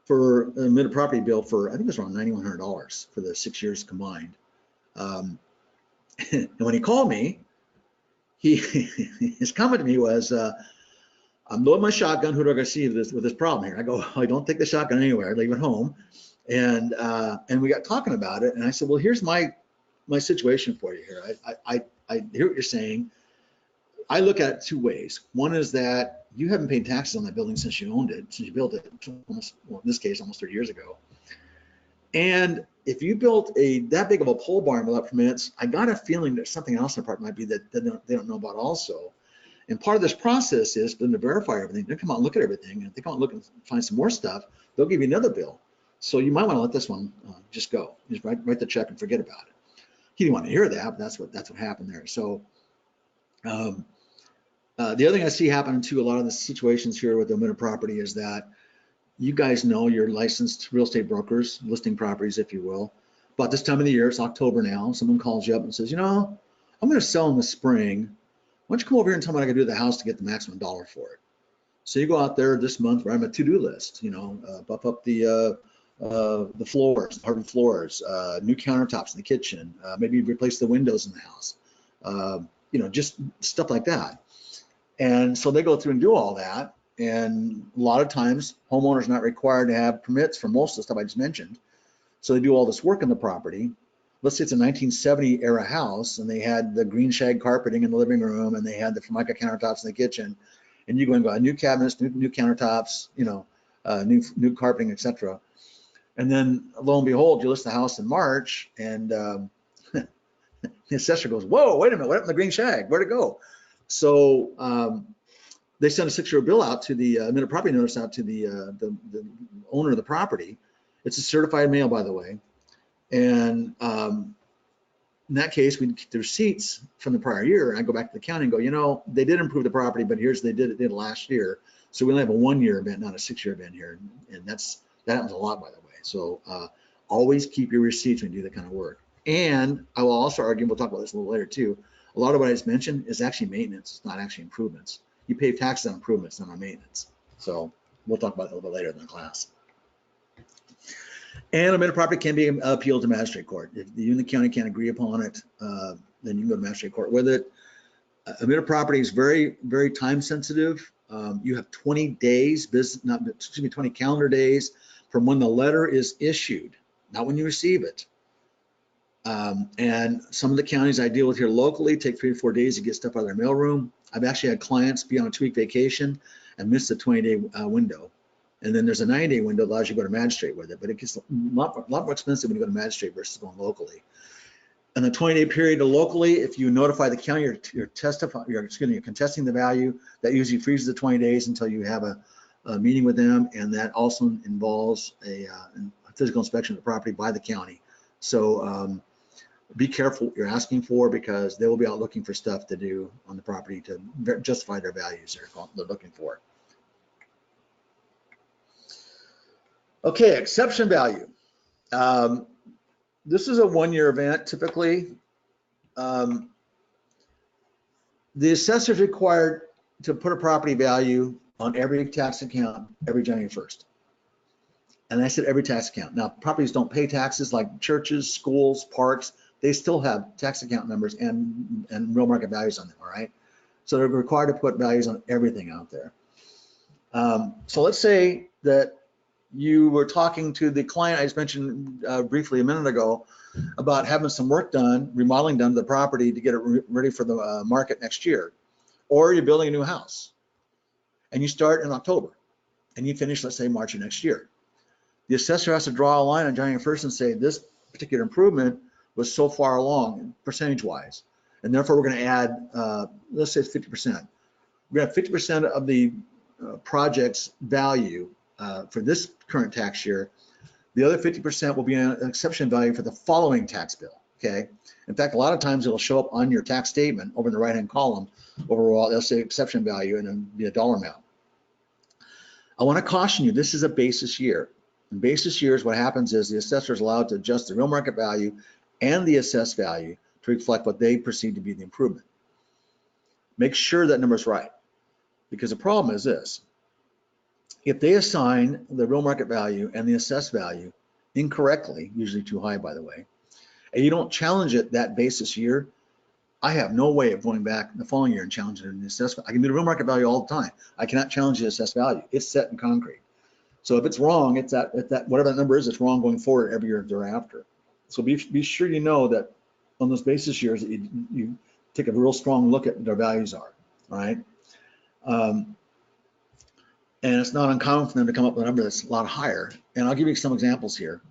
for a minute property bill for, I think it was around $9,100 for the 6 years combined. And when he called me, his comment to me was, I'm loading my shotgun. Who do I go see with this problem here? I go, I don't take the shotgun anywhere. I leave it home. And we got talking about it. And I said, well, here's my situation for you here. I hear what you're saying. I look at it 2 ways. One is that you haven't paid taxes on that building since you owned it, since you built it, almost, well, in this case, almost 30 years ago. And if you built that big of a pole barn without permits, I got a feeling that something else in the part might be that they don't know about also. And part of this process is for them to verify everything. They come out and look at everything, and if they come out and look and find some more stuff, they'll give you another bill. So you might want to let this one just go. Just write the check and forget about it. He didn't want to hear that, but that's what happened there. So the other thing I see happening to a lot of the situations here with the omitted property is that you guys know, you're licensed real estate brokers, listing properties, if you will. About this time of the year, it's October now, someone calls you up and says, you know, I'm going to sell in the spring. Why don't you come over here and tell me what I can do to the house to get the maximum dollar for it? So you go out there this month, write a to-do list, buff up the floors, the hardwood floors, new countertops in the kitchen, maybe replace the windows in the house, just stuff like that. And so they go through and do all that. And a lot of times homeowners are not required to have permits for most of the stuff I just mentioned. So they do all this work on the property. Let's say it's a 1970 era house and they had the green shag carpeting in the living room and they had the Formica countertops in the kitchen. And you go and buy new cabinets, new countertops, new carpeting, etc. And then lo and behold, you list the house in March and the assessor goes, whoa, wait a minute, what happened to the green shag? Where'd it go? So they send a 6-year bill out to the admitted property notice out to the owner of the property. It's a certified mail, by the way. And in that case, we get the receipts from the prior year. And I go back to the county and go, they did improve the property, but here's they did it last year. So we only have a 1-year event, not a 6-year event here. And that happens a lot, by the way. So always keep your receipts when you do that kind of work. And I will also argue, and we'll talk about this a little later too, a lot of what I just mentioned is actually maintenance. It's not actually improvements. You pay taxes on improvements, not on maintenance. So we'll talk about that a little bit later in the class. And admitted property can be appealed to magistrate court. If you and the county can't agree upon it, then you can go to magistrate court with it. Admitted property is very, very time sensitive. You have 20 days, 20 calendar days from when the letter is issued, not when you receive it. And some of the counties I deal with here locally take 3 to 4 days to get stuff out of their mailroom. I've actually had clients be on a 2-week vacation and miss the 20-day window. And then there's a 90-day window that allows you to go to magistrate with it, but it gets a lot more expensive when you go to magistrate versus going locally. In the 20-day period locally, if you notify the county you're contesting the value, that usually freezes the 20 days until you have a meeting with them, and that also involves a physical inspection of the property by the county. So be careful what you're asking for, because they will be out looking for stuff to do on the property to justify their values they're looking for. Okay, exception value. This is a 1-year event typically. The assessor is required to put a property value on every tax account every January 1st. And I said every tax account. Now, properties don't pay taxes like churches, schools, parks. They still have tax account numbers and real market values on them, all right? So they're required to put values on everything out there. So let's say that you were talking to the client I just mentioned briefly a minute ago about having some work done, remodeling done to the property to get it ready for the market next year. Or you're building a new house and you start in October and you finish, let's say, March of next year. The assessor has to draw a line on January 1st and say this particular improvement was so far along percentage-wise, and therefore we're going to add, let's say it's 50%. We're going to have 50% of the project's value for this current tax year. The other 50% will be an exception value for the following tax bill, okay? In fact, a lot of times it'll show up on your tax statement over in the right-hand column. Overall, they'll say exception value and then be a dollar amount. I want to caution you, this is a basis year. In basis years, what happens is the assessor is allowed to adjust the real market value and the assessed value to reflect what they perceive to be the improvement. Make sure that number is right, because the problem is this. If they assign the real market value and the assessed value incorrectly, usually too high, by the way, and you don't challenge it that basis year, I have no way of going back the following year and challenging it in the assessment. I can do the real market value all the time. I cannot challenge the assessed value. It's set in concrete. So if it's wrong, it's that whatever that number is, it's wrong going forward every year thereafter. So be sure you know that on those basis years that you take a real strong look at what their values are, all right? And it's not uncommon for them to come up with a number that's a lot higher. And I'll give you some examples here.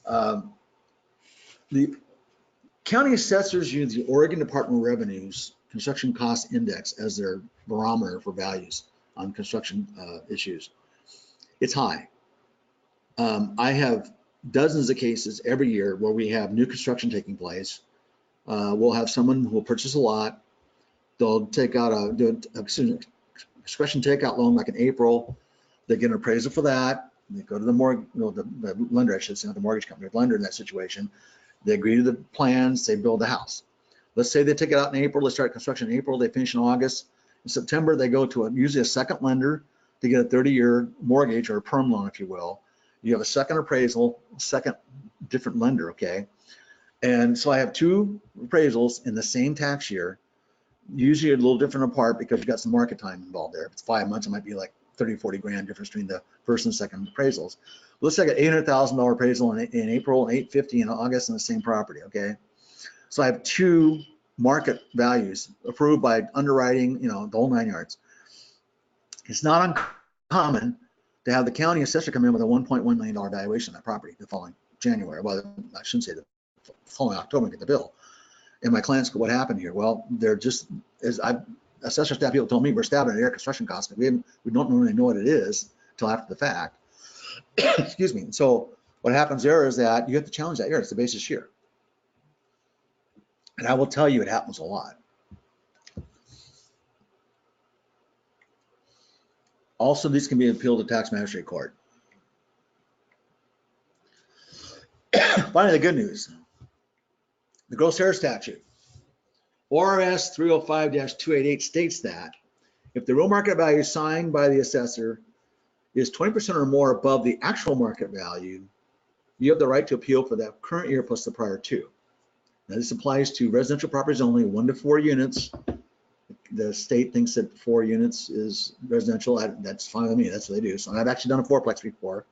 The county assessors use the Oregon Department of Revenue's Construction Cost Index as their barometer for values on construction issues. It's high. I have dozens of cases every year where we have new construction taking place. We'll have someone who will purchase a lot. They'll take out a discretion takeout loan like in April. They get an appraisal for that. They go to the the lender, I should say, not the mortgage company, the lender in that situation. They agree to the plans. They build the house. Let's say they take it out in April, they start construction in April, they finish in August. In September, they go to usually a second lender to get a 30-year mortgage or a perm loan, if you will. You have a second appraisal, second different lender, okay? And so I have two appraisals in the same tax year, usually a little different apart because you've got some market time involved there. If it's 5 months, it might be like 30, 40 grand difference between the first and second appraisals. Let's say I got $800,000 appraisal in April and $850 in August on the same property, okay? So I have two market values approved by underwriting, the whole 9 yards. It's not uncommon to have the county assessor come in with a $1.1 million valuation on that property the following January. Well, I shouldn't say the following October and get the bill. And my clients go, what happened here? Well, they're just, assessor staff people told me we're stabbing at air construction costs. We don't really know what it is until after the fact. Excuse me. So what happens there is that you have to challenge that year. It's the basis year. And I will tell you, it happens a lot. Also, these can be appealed to tax magistrate court. Finally, the good news. The gross error statute, ORS 305-288 states that if the real market value assigned by the assessor is 20% or more above the actual market value, you have the right to appeal for that current year plus the prior two. Now, this applies to residential properties only, 1 to 4 units. The state thinks that 4 units is residential. That's fine with me. That's what they do. So I've actually done a fourplex before.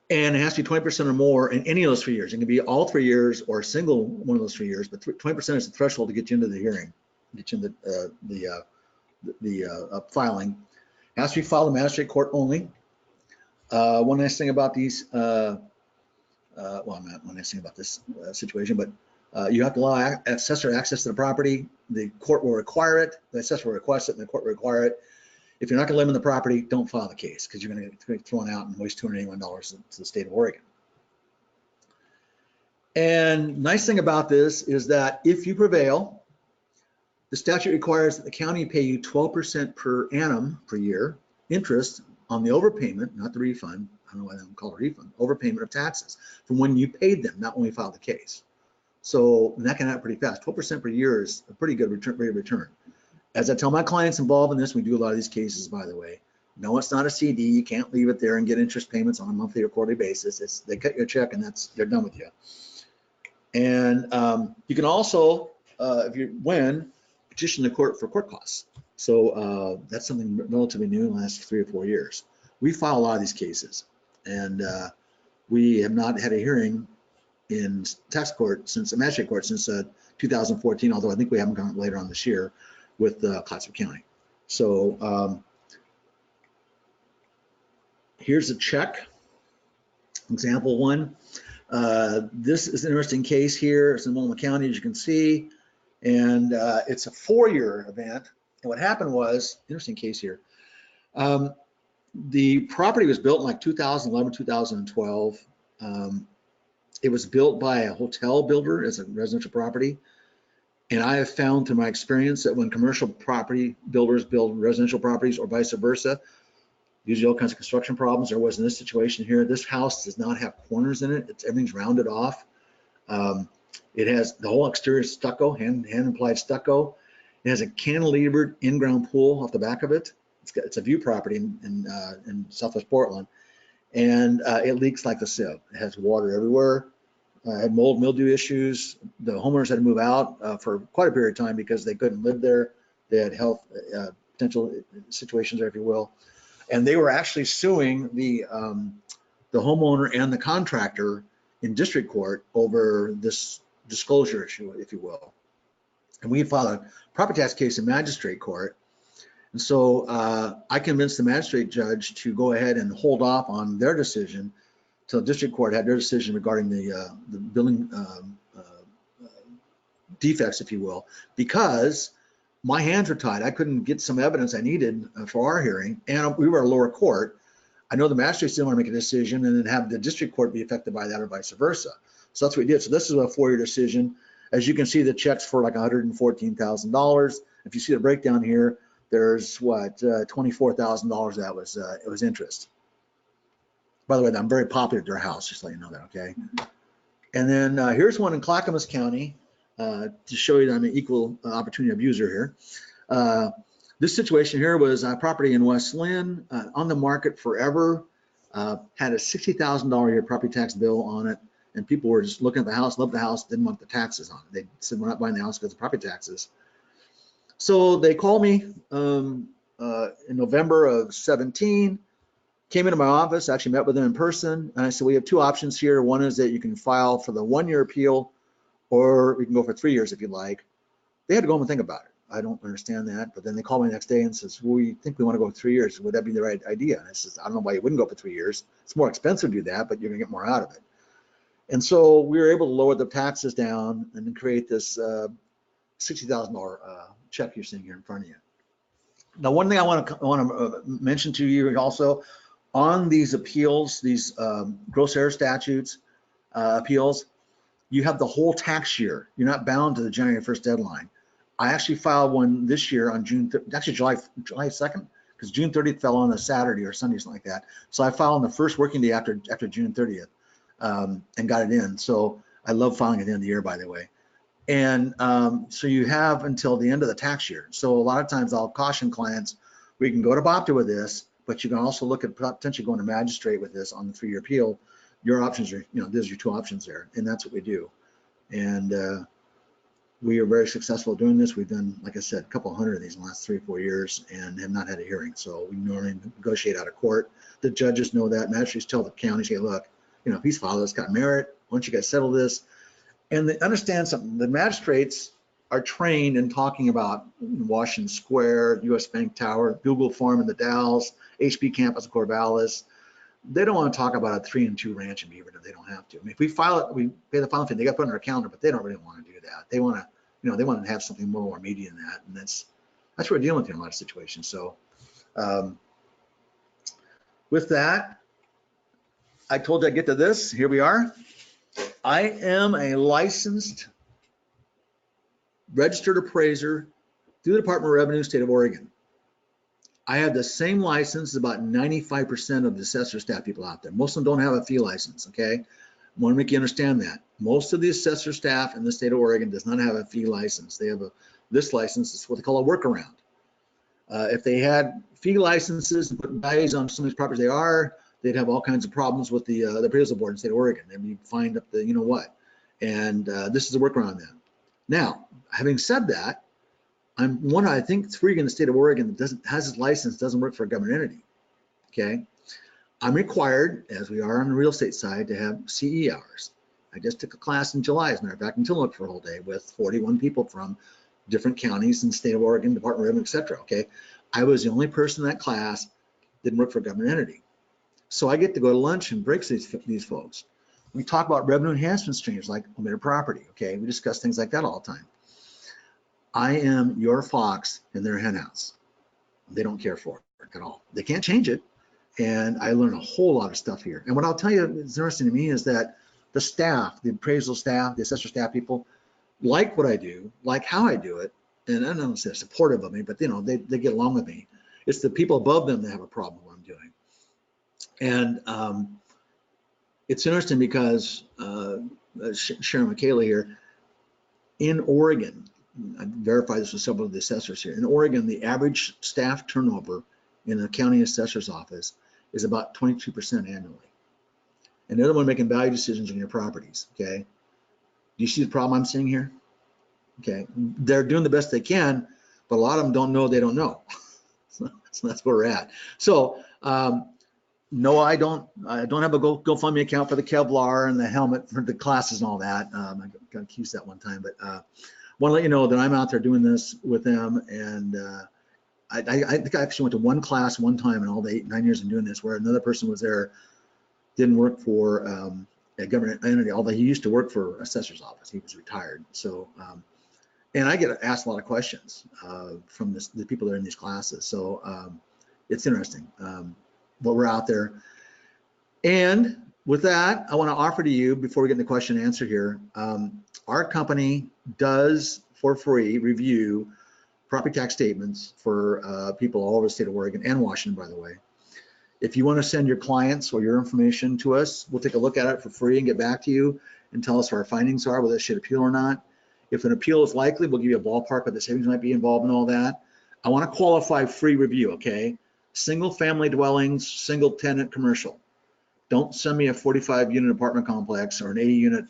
And it has to be 20% or more in any of those 3 years. It can be all 3 years or a single one of those 3 years, but 20% is the threshold to get you into the hearing, get you into the filing. It has to be filed in magistrate court only. One nice thing about these, well, not one nice thing about this situation, but you have to allow assessor access to the property. The court will require it. The assessor will request it, and the court will require it. If you're not going to live in the property, don't file the case because you're going to get thrown out and waste $281 to the state of Oregon. And nice thing about this is that if you prevail, the statute requires that the county pay you 12% per annum per year interest on the overpayment, not the refund. I don't know why they don't call it a refund, overpayment of taxes from when you paid them, not when we filed the case. So that can happen pretty fast. 12% per year is a pretty good rate of return. As I tell my clients involved in this, we do a lot of these cases, by the way. No, it's not a CD. You can't leave it there and get interest payments on a monthly or quarterly basis. They cut your check and they're done with you. And you can also, if you win, petition the court for court costs. So that's something relatively new in the last 3 or 4 years. We file a lot of these cases, and we have not had a hearing in tax court since the magistrate court since 2014, although I think we haven't gone later on this year with Clatsop County. So here's a check, example 1. This is an interesting case here. It's in Multnomah County, as you can see, and it's a 4-year event. And what happened was, interesting case here. The property was built in like 2011, 2012. It was built by a hotel builder as a residential property. And I have found through my experience that when commercial property builders build residential properties or vice versa, usually all kinds of construction problems. There was in this situation here. This house does not have corners in it. Everything's rounded off. It has the whole exterior stucco, hand applied stucco. It has a cantilevered in-ground pool off the back of it. It's a view property in Southwest Portland, and it leaks like the sieve. It has water everywhere. Had mold mildew issues. The homeowners had to move out for quite a period of time because they couldn't live there. They had health potential situations there, if you will. And they were actually suing the homeowner and the contractor in district court over this disclosure issue, if you will. And we filed a property tax case in magistrate court. And so I convinced the magistrate judge to go ahead and hold off on their decision till district court had their decision regarding the building defects, if you will, because my hands were tied. I couldn't get some evidence I needed for our hearing, and we were a lower court. I know the magistrates didn't want to make a decision and then have the district court be affected by that or vice versa. So that's what we did. So this is a 4-year decision. As you can see, the checks for like $114,000. If you see the breakdown here, there's what, $24,000 that was it was interest. By the way, I'm very popular at their house, just to let you know that, okay? And then here's one in Clackamas County to show you that I'm an equal opportunity abuser here. This situation here was a property in West Lynn, on the market forever, had a $60,000 a year property tax bill on it, and people were just looking at the house, loved the house, didn't want the taxes on it. They said, we're not buying the house because of property taxes. So they called me in November of 17, came into my office, actually met with them in person, and I said, we have two options here. One is that you can file for the 1-year appeal, or we can go for 3 years if you'd like. They had to go home and think about it. I don't understand that, but then they called me the next day and says, well, we think we want to go 3 years. Would that be the right idea? And I says, I don't know why you wouldn't go for 3 years. It's more expensive to do that, but you're gonna get more out of it. And so we were able to lower the taxes down and then create this $60,000 check you're seeing here in front of you. Now, one thing I want to mention to you also, on these appeals, these gross error statutes appeals, you have the whole tax year. You're not bound to the January 1st deadline. I actually filed one this year on July 2nd, because June 30th fell on a Saturday or Sunday, something like that. So I filed on the first working day after June 30th and got it in. So I love filing at the end of the year, by the way. And so you have until the end of the tax year. So a lot of times I'll caution clients, we can go to BOPTA with this, but you can also look at potentially going to magistrate with this on the 3-year appeal. Your options are, there's your two options there, and that's what we do. And we are very successful doing this. We've done, like I said, a couple hundred of these in the last 3 or 4 years and have not had a hearing. So we normally negotiate out of court. The judges know that. Magistrates tell the counties, hey, look, if he's filed, it's got merit. Why don't you guys settle this? And they understand something. The magistrates are trained in talking about Washington Square, US Bank Tower, Google Farm in the Dalles, HB Campus in Corvallis. They don't want to talk about a 3-and-2 ranch in Beaverton if they don't have to. I mean, if we file it, we pay the filing fee. They got to put it on our calendar, but they don't really want to do that. They want to, they want to have something more meaty than that, and that's what we're dealing with in a lot of situations. So, with that, I told you I'd get to this. Here we are. I am a licensed, registered appraiser through the Department of Revenue, State of Oregon. I have the same license as about 95% of the assessor staff people out there. Most of them don't have a fee license, okay? I want to make you understand that. Most of the assessor staff in the state of Oregon does not have a fee license. They have this license. It's what they call a workaround. If they had fee licenses and put values on some of these properties they'd have all kinds of problems with the appraisal board in the state of Oregon. They'd be fined up the what. And this is a workaround then. Now, having said that, I'm one of, I think, 3 in the state of Oregon that has his license, doesn't work for a government entity, okay? I'm required, as we are on the real estate side, to have CE hours. I just took a class in July, as a matter of fact, in Tillamook for a whole day with 41 people from different counties in the state of Oregon, Department of Revenue, et cetera, okay? I was the only person in that class that didn't work for a government entity. So I get to go to lunch and breaks these folks. We talk about revenue enhancement streams like omitted property, okay? We discuss things like that all the time. I am your fox in their henhouse. They don't care for it at all. They can't change it. And I learn a whole lot of stuff here. And what I'll tell you is interesting to me is that the staff, the appraisal staff, the assessor staff people like what I do, like how I do it. And I don't say they're supportive of me, but they get along with me. It's the people above them that have a problem with what I'm doing. And it's interesting because Sharon Michaela here, in Oregon, I verified this with several of the assessors here. In Oregon, the average staff turnover in the county assessor's office is about 22% annually. And they're the one making value decisions on your properties, okay? Do you see the problem I'm seeing here? Okay, they're doing the best they can, but a lot of them don't know they don't know. So that's where we're at. So no, I don't have a GoFundMe account for the Kevlar and the helmet for the classes and all that. I got accused that one time, but want to let you know that I'm out there doing this with them, and I think I actually went to one class one time in all the 8-9 years of doing this, where another person was there, didn't work for a government entity, although he used to work for assessor's office. He was retired. So, and I get asked a lot of questions from the people that are in these classes. So it's interesting, but we're out there. And with that, I want to offer to you, before we get into question and answer here, our company does, for free, review property tax statements for people all over the state of Oregon and Washington, by the way. If you want to send your clients or your information to us, we'll take a look at it for free and get back to you. and tell us what our findings are, whether it should appeal or not. If an appeal is likely, we'll give you a ballpark, but the savings might be involved in all that. I want to qualify free review, okay? Single family dwellings, single tenant commercial. Don't send me a 45 unit apartment complex or an 80 unit,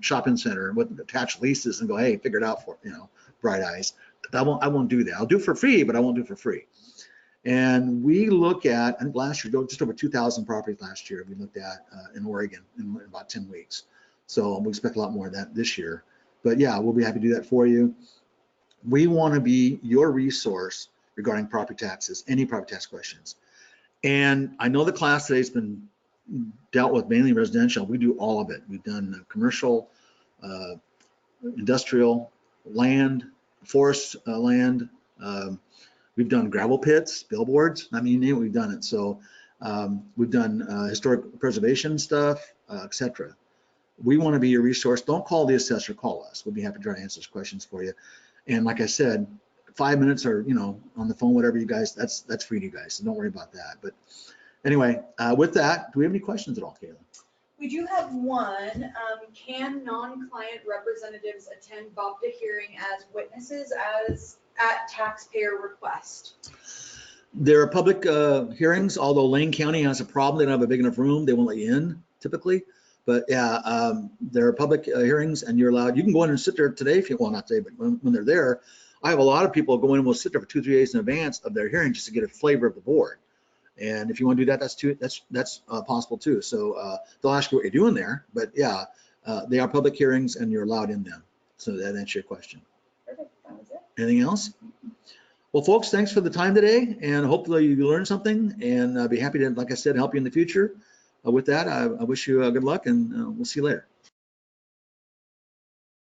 shopping center with attached leases and go, hey, figure it out for, bright eyes. I won't do that. I'll do it for free, but I won't do it for free. And we look at, and last year, just over 2,000 properties last year we looked at in Oregon in about 10 weeks. So we expect a lot more of that this year. But yeah, we'll be happy to do that for you. We want to be your resource regarding property taxes, any property tax questions. And I know the class today has been dealt with mainly residential. We do all of it. We've done commercial, industrial, land, forest land. We've done gravel pits, billboards. I mean, we've done it. So we've done historic preservation stuff, etc. We want to be your resource. Don't call the assessor, call us. We'll be happy to try to answer those questions for you. And like I said, 5 minutes or, on the phone, whatever you guys, that's free to you guys. So don't worry about that. But anyway, with that, do we have any questions at all, Kayla? We do have one. Can non-client representatives attend BOPTA hearing as witnesses at taxpayer request? There are public hearings, although Lane County has a problem. They don't have a big enough room. They won't let you in typically. But yeah, there are public hearings and you're allowed, you can go in and sit there today if you want, not today, but when they're there. I have a lot of people go in and will sit there for 2-3 days in advance of their hearing just to get a flavor of the board. And if you want to do that, that's possible too. So they'll ask you what you're doing there, but yeah, they are public hearings and you're allowed in them. So that answers your question. Perfect, that was it. Anything else? Well, folks, thanks for the time today, and hopefully you learned something, and I'll be happy to, like I said, help you in the future. With that, I wish you good luck, and we'll see you later.